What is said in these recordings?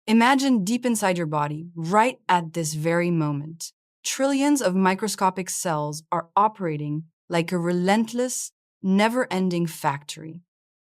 Imagine deep inside your body, right at this very moment, trillions of microscopic cells are operating like a relentless, never-ending factory.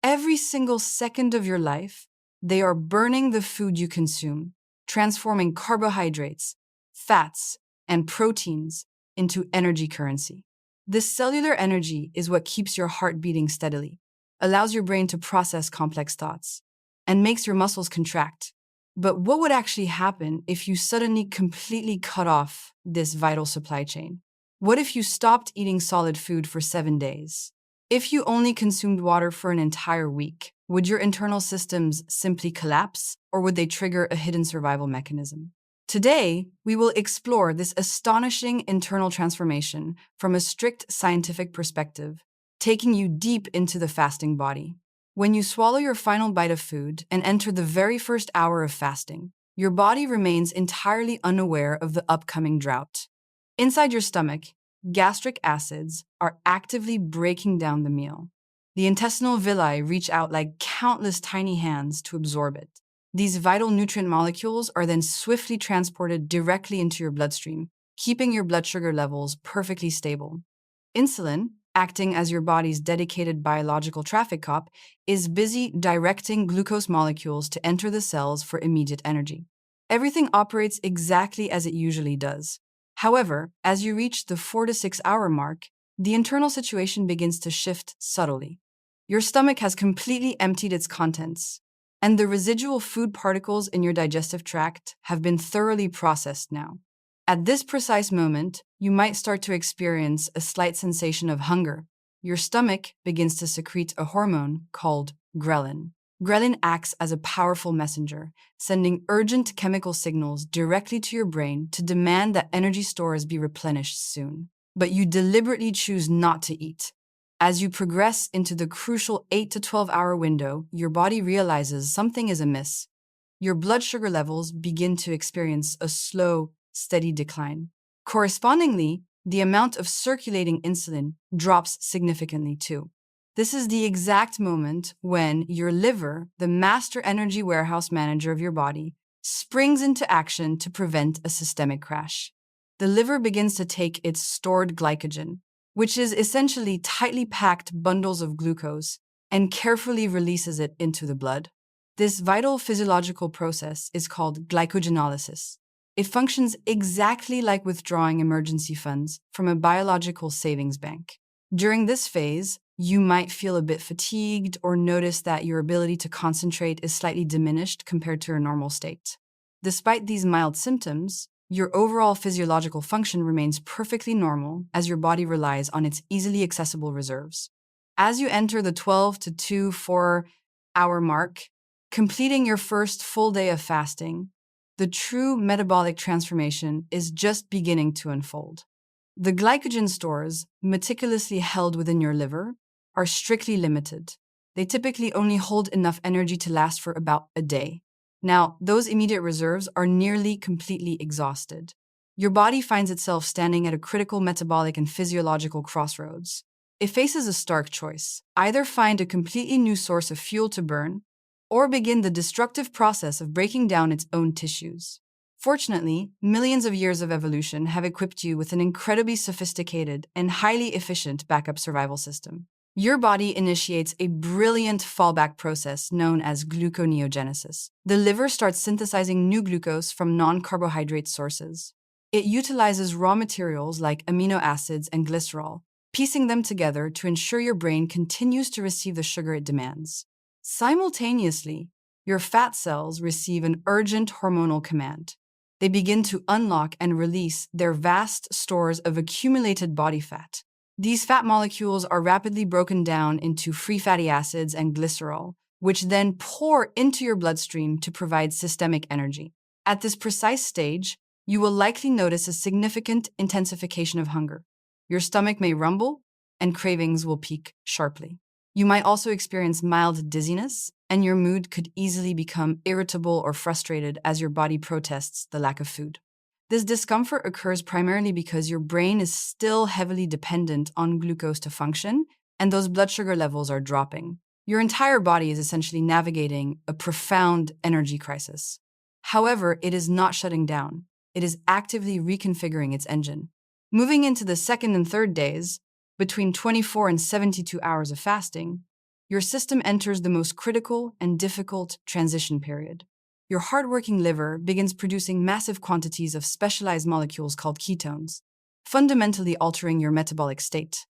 Every single second of your life, they are burning the food you consume, transforming carbohydrates, fats, and proteins into energy currency. This cellular energy is what keeps your heart beating steadily, allows your brain to process complex thoughts, and makes your muscles contract. But what would actually happen if you suddenly completely cut off this vital supply chain? What if you stopped eating solid food for 7 days? If you only consumed water for an entire week, would your internal systems simply collapse, or would they trigger a hidden survival mechanism? Today, we will explore this astonishing internal transformation from a strict scientific perspective, taking you deep into the fasting body. When you swallow your final bite of food and enter the very first hour of fasting, your body remains entirely unaware of the upcoming drought. Inside your stomach, gastric acids are actively breaking down the meal. The intestinal villi reach out like countless tiny hands to absorb it. These vital nutrient molecules are then swiftly transported directly into your bloodstream, keeping your blood sugar levels perfectly stable. Insulin, acting as your body's dedicated biological traffic cop, is busy directing glucose molecules to enter the cells for immediate energy. Everything operates exactly as it usually does. However, as you reach the 4 to 6 hour mark, the internal situation begins to shift subtly. Your stomach has completely emptied its contents, and the residual food particles in your digestive tract have been thoroughly processed now. At this precise moment, you might start to experience a slight sensation of hunger. Your stomach begins to secrete a hormone called ghrelin. Ghrelin acts as a powerful messenger, sending urgent chemical signals directly to your brain to demand that energy stores be replenished soon. But you deliberately choose not to eat. As you progress into the crucial 8 to 12 hour window, your body realizes something is amiss. Your blood sugar levels begin to experience a slow, steady decline. Correspondingly, the amount of circulating insulin drops significantly too. This is the exact moment when your liver, the master energy warehouse manager of your body, springs into action to prevent a systemic crash. The liver begins to take its stored glycogen, which is essentially tightly packed bundles of glucose, and carefully releases it into the blood. This vital physiological process is called glycogenolysis. It functions exactly like withdrawing emergency funds from a biological savings bank. During this phase, you might feel a bit fatigued or notice that your ability to concentrate is slightly diminished compared to your normal state. Despite these mild symptoms, your overall physiological function remains perfectly normal as your body relies on its easily accessible reserves. As you enter the 12 to 4 hour mark, completing your first full day of fasting, the true metabolic transformation is just beginning to unfold. The glycogen stores, meticulously held within your liver, are strictly limited. They typically only hold enough energy to last for about a day. Now, those immediate reserves are nearly completely exhausted. Your body finds itself standing at a critical metabolic and physiological crossroads. It faces a stark choice: either find a completely new source of fuel to burn, or begin the destructive process of breaking down its own tissues. Fortunately, millions of years of evolution have equipped you with an incredibly sophisticated and highly efficient backup survival system. Your body initiates a brilliant fallback process known as gluconeogenesis. The liver starts synthesizing new glucose from non-carbohydrate sources. It utilizes raw materials like amino acids and glycerol, piecing them together to ensure your brain continues to receive the sugar it demands. Simultaneously, your fat cells receive an urgent hormonal command. They begin to unlock and release their vast stores of accumulated body fat. These fat molecules are rapidly broken down into free fatty acids and glycerol, which then pour into your bloodstream to provide systemic energy. At this precise stage, you will likely notice a significant intensification of hunger. Your stomach may rumble, and cravings will peak sharply. You might also experience mild dizziness, and your mood could easily become irritable or frustrated as your body protests the lack of food. This discomfort occurs primarily because your brain is still heavily dependent on glucose to function, and those blood sugar levels are dropping. Your entire body is essentially navigating a profound energy crisis. However, it is not shutting down. It is actively reconfiguring its engine. Moving into the second and third days, between 24 and 72 hours of fasting, your system enters the most critical and difficult transition period. Your hardworking liver begins producing massive quantities of specialized molecules called ketones, fundamentally altering your metabolic state.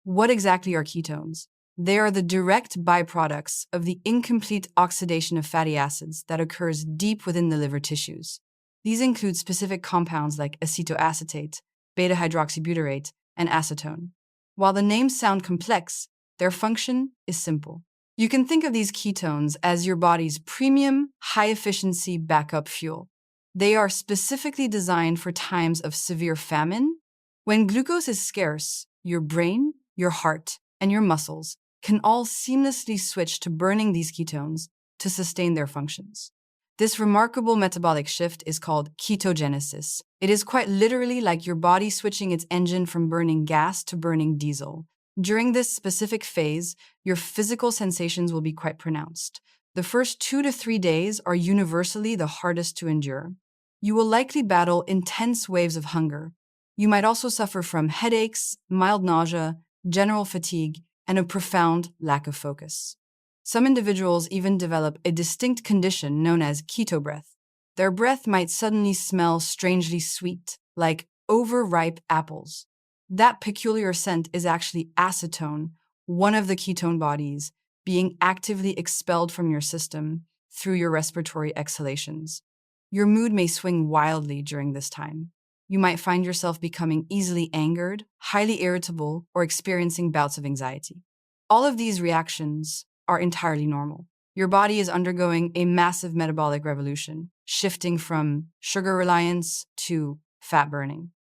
What exactly are ketones? They are the direct byproducts of the incomplete oxidation of fatty acids that occurs deep within the liver tissues. These include specific compounds like acetoacetate, beta-hydroxybutyrate, and acetone. While the names sound complex, their function is simple. You can think of these ketones as your body's premium, high-efficiency backup fuel. They are specifically designed for times of severe famine. When glucose is scarce, your brain, your heart, and your muscles can all seamlessly switch to burning these ketones to sustain their functions. This remarkable metabolic shift is called ketogenesis. It is quite literally like your body switching its engine from burning gas to burning diesel. During this specific phase, your physical sensations will be quite pronounced. The first 2 to 3 days are universally the hardest to endure. You will likely battle intense waves of hunger. You might also suffer from headaches, mild nausea, general fatigue, and a profound lack of focus. Some individuals even develop a distinct condition known as keto breath. Their breath might suddenly smell strangely sweet, like overripe apples. That peculiar scent is actually acetone, one of the ketone bodies, being actively expelled from your system through your respiratory exhalations. Your mood may swing wildly during this time. You might find yourself becoming easily angered, highly irritable, or experiencing bouts of anxiety. All of these reactions are entirely normal. Your body is undergoing a massive metabolic revolution, shifting from sugar reliance to fat burning.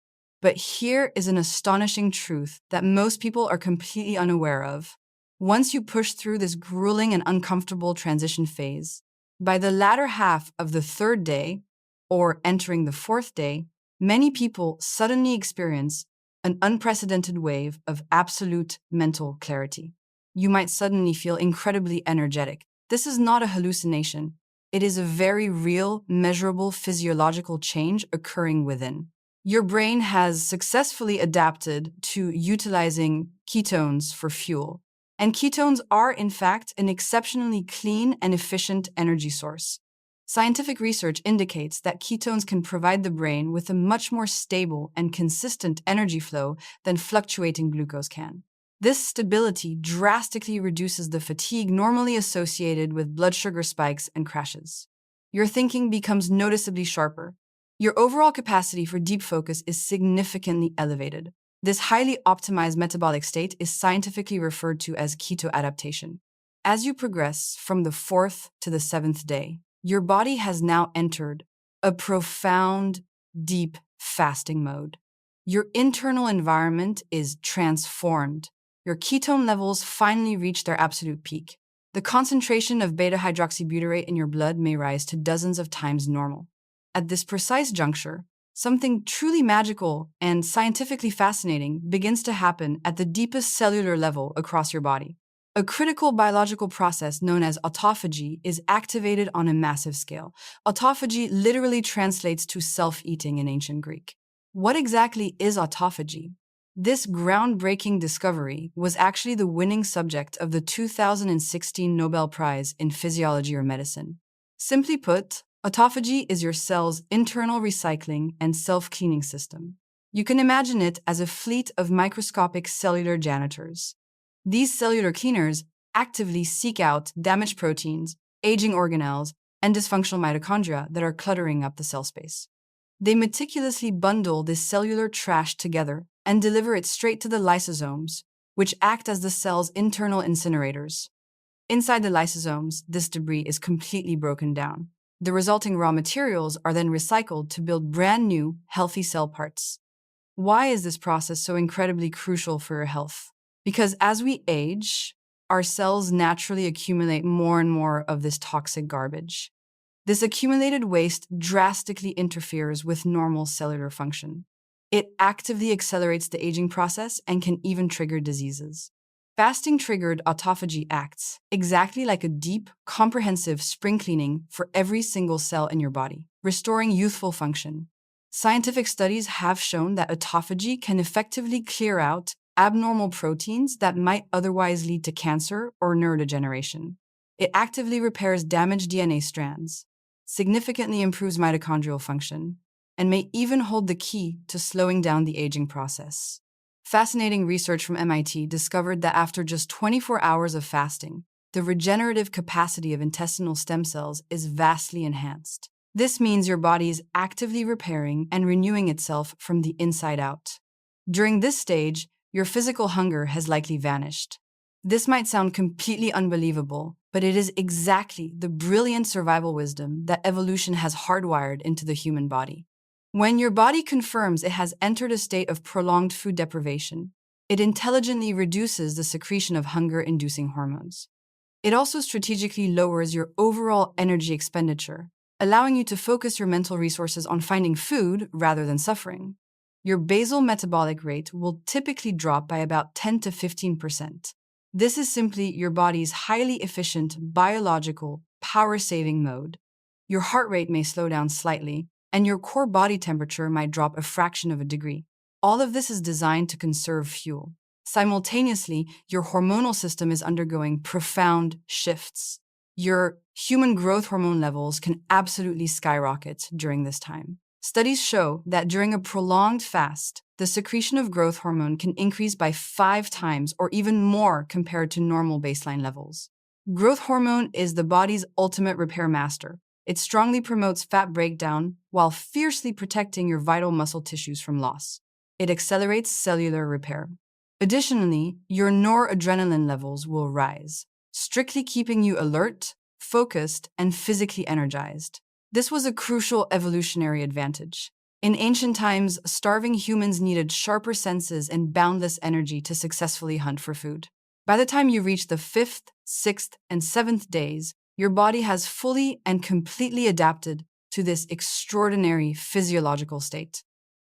But here is an astonishing truth that most people are completely unaware of. Once you push through this grueling and uncomfortable transition phase, by the latter half of the third day, or entering the fourth day, many people suddenly experience an unprecedented wave of absolute mental clarity. You might suddenly feel incredibly energetic. This is not a hallucination. It is a very real, measurable physiological change occurring within. Your brain has successfully adapted to utilizing ketones for fuel. And ketones are, in fact, an exceptionally clean and efficient energy source. Scientific research indicates that ketones can provide the brain with a much more stable and consistent energy flow than fluctuating glucose can. This stability drastically reduces the fatigue normally associated with blood sugar spikes and crashes. Your thinking becomes noticeably sharper. Your overall capacity for deep focus is significantly elevated. This highly optimized metabolic state is scientifically referred to as keto adaptation. As you progress from the fourth to the seventh day, your body has now entered a profound, deep fasting mode. Your internal environment is transformed. Your ketone levels finally reach their absolute peak. The concentration of beta-hydroxybutyrate in your blood may rise to dozens of times normal. At this precise juncture, something truly magical and scientifically fascinating begins to happen at the deepest cellular level across your body. A critical biological process known as autophagy is activated on a massive scale. Autophagy literally translates to self-eating in ancient Greek. What exactly is autophagy? This groundbreaking discovery was actually the winning subject of the 2016 Nobel Prize in Physiology or Medicine. Simply put, autophagy is your cell's internal recycling and self-cleaning system. You can imagine it as a fleet of microscopic cellular janitors. These cellular cleaners actively seek out damaged proteins, aging organelles, and dysfunctional mitochondria that are cluttering up the cell space. They meticulously bundle this cellular trash together and deliver it straight to the lysosomes, which act as the cell's internal incinerators. Inside the lysosomes, this debris is completely broken down. The resulting raw materials are then recycled to build brand new, healthy cell parts. Why is this process so incredibly crucial for your health? Because as we age, our cells naturally accumulate more and more of this toxic garbage. This accumulated waste drastically interferes with normal cellular function. It actively accelerates the aging process and can even trigger diseases. Fasting-triggered autophagy acts exactly like a deep, comprehensive spring cleaning for every single cell in your body, restoring youthful function. Scientific studies have shown that autophagy can effectively clear out abnormal proteins that might otherwise lead to cancer or neurodegeneration. It actively repairs damaged DNA strands, significantly improves mitochondrial function, and may even hold the key to slowing down the aging process. Fascinating research from MIT discovered that after just 24 hours of fasting, the regenerative capacity of intestinal stem cells is vastly enhanced. This means your body is actively repairing and renewing itself from the inside out. During this stage, your physical hunger has likely vanished. This might sound completely unbelievable, but it is exactly the brilliant survival wisdom that evolution has hardwired into the human body. When your body confirms it has entered a state of prolonged food deprivation, it intelligently reduces the secretion of hunger-inducing hormones. It also strategically lowers your overall energy expenditure, allowing you to focus your mental resources on finding food rather than suffering. Your basal metabolic rate will typically drop by about 10 to 15%. This is simply your body's highly efficient biological power-saving mode. Your heart rate may slow down slightly, and your core body temperature might drop a fraction of a degree. All of this is designed to conserve fuel. Simultaneously, your hormonal system is undergoing profound shifts. Your human growth hormone levels can absolutely skyrocket during this time. Studies show that during a prolonged fast, the secretion of growth hormone can increase by 5 times or even more compared to normal baseline levels. Growth hormone is the body's ultimate repair master. It strongly promotes fat breakdown while fiercely protecting your vital muscle tissues from loss. It accelerates cellular repair. Additionally, your noradrenaline levels will rise, strictly keeping you alert, focused, and physically energized. This was a crucial evolutionary advantage. In ancient times, starving humans needed sharper senses and boundless energy to successfully hunt for food. By the time you reach the 5th, 6th, and 7th days, your body has fully and completely adapted to this extraordinary physiological state.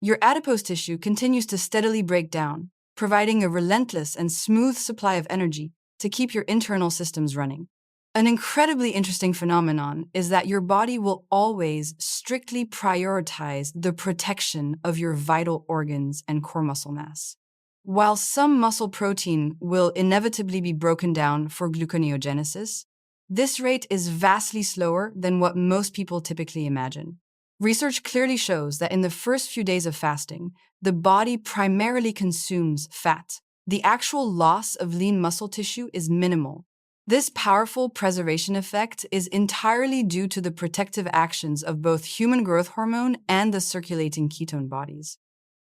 Your adipose tissue continues to steadily break down, providing a relentless and smooth supply of energy to keep your internal systems running. An incredibly interesting phenomenon is that your body will always strictly prioritize the protection of your vital organs and core muscle mass. While some muscle protein will inevitably be broken down for gluconeogenesis, this rate is vastly slower than what most people typically imagine. Research clearly shows that in the first few days of fasting, the body primarily consumes fat. The actual loss of lean muscle tissue is minimal. This powerful preservation effect is entirely due to the protective actions of both human growth hormone and the circulating ketone bodies.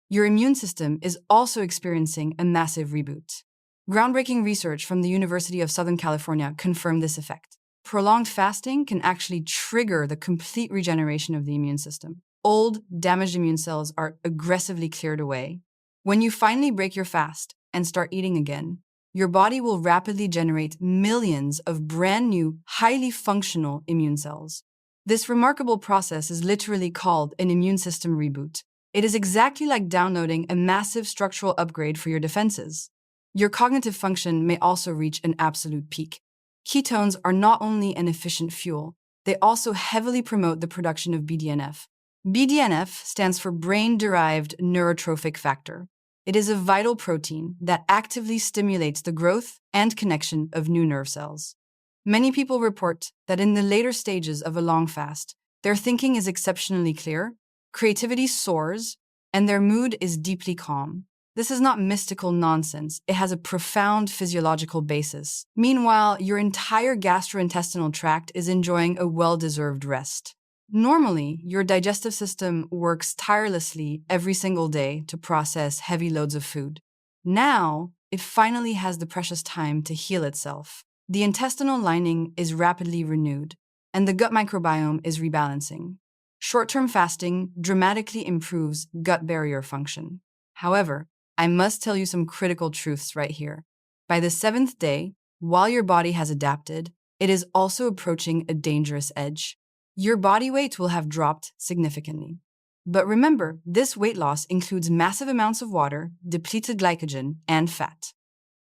Your immune system is also experiencing a massive reboot. Groundbreaking research from the University of Southern California confirmed this effect. Prolonged fasting can actually trigger the complete regeneration of the immune system. Old, damaged immune cells are aggressively cleared away. When you finally break your fast and start eating again, your body will rapidly generate millions of brand new, highly functional immune cells. This remarkable process is literally called an immune system reboot. It is exactly like downloading a massive structural upgrade for your defenses. Your cognitive function may also reach an absolute peak. Ketones are not only an efficient fuel, they also heavily promote the production of BDNF. BDNF stands for brain-derived neurotrophic factor. It is a vital protein that actively stimulates the growth and connection of new nerve cells. Many people report that in the later stages of a long fast, their thinking is exceptionally clear, creativity soars, and their mood is deeply calm. This is not mystical nonsense. It has a profound physiological basis. Meanwhile, your entire gastrointestinal tract is enjoying a well-deserved rest. Normally, your digestive system works tirelessly every single day to process heavy loads of food. Now, it finally has the precious time to heal itself. The intestinal lining is rapidly renewed, and the gut microbiome is rebalancing. Short-term fasting dramatically improves gut barrier function. However, I must tell you some critical truths right here. By the 7th day, while your body has adapted, it is also approaching a dangerous edge. Your body weight will have dropped significantly. But remember, this weight loss includes massive amounts of water, depleted glycogen, and fat.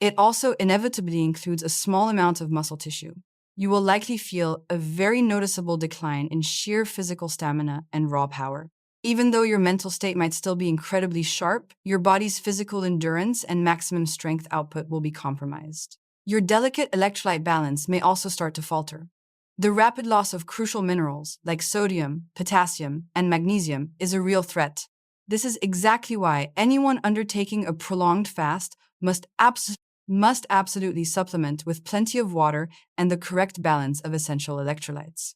It also inevitably includes a small amount of muscle tissue. You will likely feel a very noticeable decline in sheer physical stamina and raw power. Even though your mental state might still be incredibly sharp, your body's physical endurance and maximum strength output will be compromised. Your delicate electrolyte balance may also start to falter. The rapid loss of crucial minerals like sodium, potassium, and magnesium is a real threat. This is exactly why anyone undertaking a prolonged fast must absolutely supplement with plenty of water and the correct balance of essential electrolytes.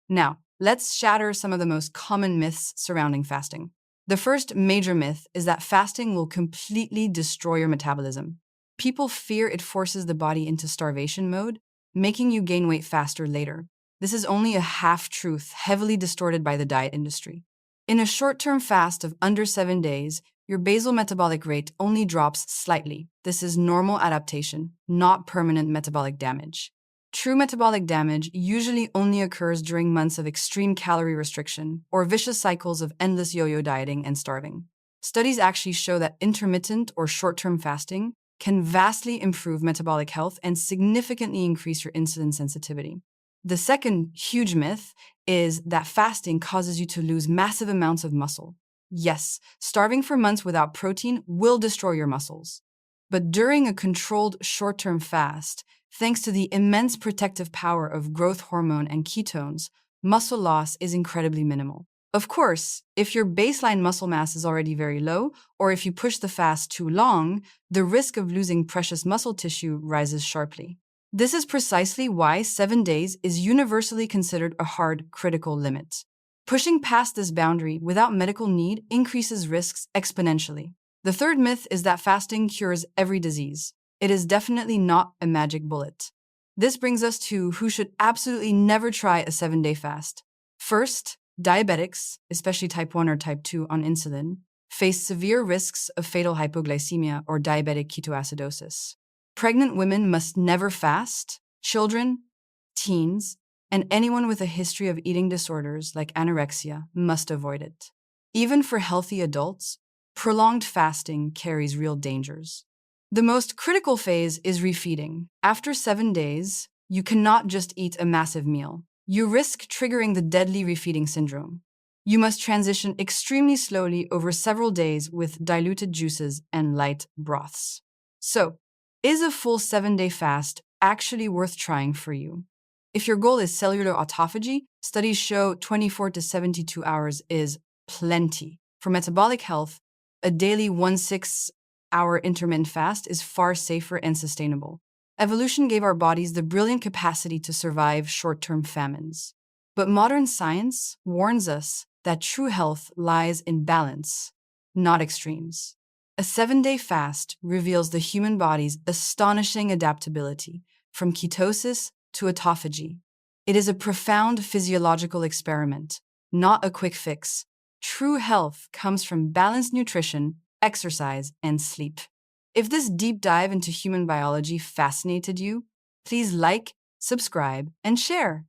Now, let's shatter some of the most common myths surrounding fasting. The first major myth is that fasting will completely destroy your metabolism. People fear it forces the body into starvation mode, making you gain weight faster later. This is only a half-truth, heavily distorted by the diet industry. In a short-term fast of under 7 days, your basal metabolic rate only drops slightly. This is normal adaptation, not permanent metabolic damage. True metabolic damage usually only occurs during months of extreme calorie restriction or vicious cycles of endless yo-yo dieting and starving. Studies actually show that intermittent or short-term fasting can vastly improve metabolic health and significantly increase your insulin sensitivity. The second huge myth is that fasting causes you to lose massive amounts of muscle. Yes, starving for months without protein will destroy your muscles. But during a controlled short-term fast, thanks to the immense protective power of growth hormone and ketones, muscle loss is incredibly minimal. Of course, if your baseline muscle mass is already very low, or if you push the fast too long, the risk of losing precious muscle tissue rises sharply. This is precisely why 7 days is universally considered a hard, critical limit. Pushing past this boundary without medical need increases risks exponentially. The third myth is that fasting cures every disease. It is definitely not a magic bullet. This brings us to who should absolutely never try a 7-day fast. First, diabetics, especially type 1 or type 2 on insulin, face severe risks of fatal hypoglycemia or diabetic ketoacidosis. Pregnant women must never fast. Children, teens, and anyone with a history of eating disorders like anorexia must avoid it. Even for healthy adults, prolonged fasting carries real dangers. The most critical phase is refeeding. After 7 days, you cannot just eat a massive meal. You risk triggering the deadly refeeding syndrome. You must transition extremely slowly over several days with diluted juices and light broths. So, is a full 7-day fast actually worth trying for you? If your goal is cellular autophagy, studies show 24 to 72 hours is plenty. For metabolic health, a daily 1-6-hour intermittent fast is far safer and sustainable. Evolution gave our bodies the brilliant capacity to survive short-term famines. But modern science warns us that true health lies in balance, not extremes. A 7-day fast reveals the human body's astonishing adaptability from ketosis to autophagy. It is a profound physiological experiment, not a quick fix. True health comes from balanced nutrition, exercise, and sleep. If this deep dive into human biology fascinated you, please like, subscribe, and share.